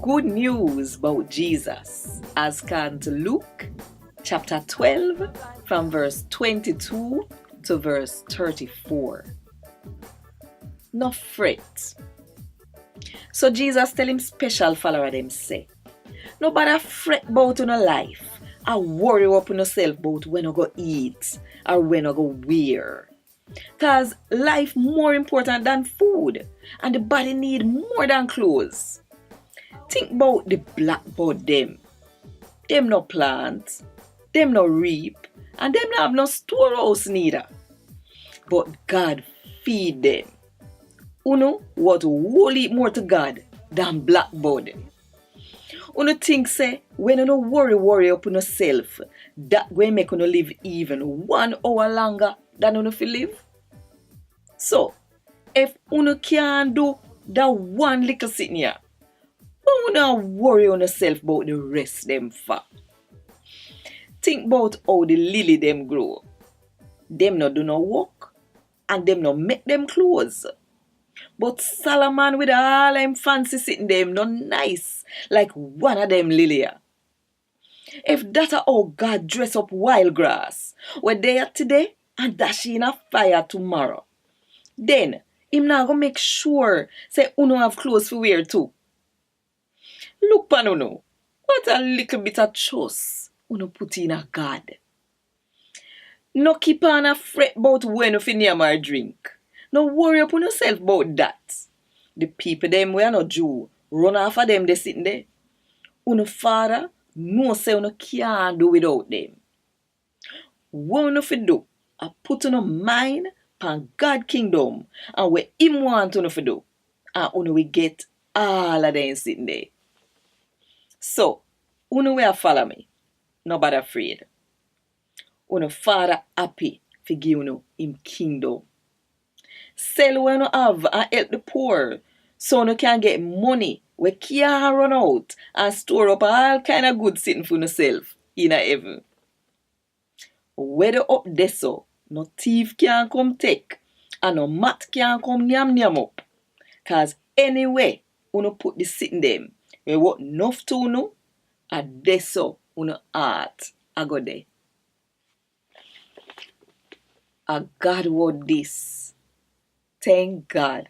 good news about Jesus as can to Luke chapter 12 from verse 22 to verse 34. No fret. So Jesus tell him special follower them say, no bother fret about your life or worry up on yourself about when you go eat or when you go wear. Cause life more important than food and the body need more than clothes. Think about the blackbird them. Them no plant, them no reap, and them no have no storehouse neither. But God feed them. Uno what whole eat more to God than blackbird. Uno think say when you no worry up on yourself, that way make you live even 1 hour longer than you fi live. So if uno can't do that one little sitting here, don't not worry on yourself about the rest them for. Think about how the lily them grow. Them not do no work and them not make them clothes. But Solomon with all them fancy sitting them not nice like one of them lily. If that are how God dress up wild grass, where they are today and dash in a fire tomorrow, then him now go make sure say uno have clothes to wear too. Look pan uno, what a little bit of trust uno put in a God. No keep on a fret about when you name or drink. No worry upon yourself about that. The people them we are not Jew, run off of them they sitting there. Uno father no say uno can't do without them. What uno fi do, I put uno mind pan God kingdom and where him want uno fi do. And uno will get all of them sitting there. So, uno will follow me. Nobody afraid. Uno father happy fi give uno him kingdom. Sell what you have and help the poor so you can get money we can't run out and store up all kind of good sitting for yourself in heaven. Whether up there so, no thief can come take and no mat can come nyam up. Cause anyway, uno put the sitting them we what enough to uno and there so uno heart I go there. A Gad Wod Dis. Thank God.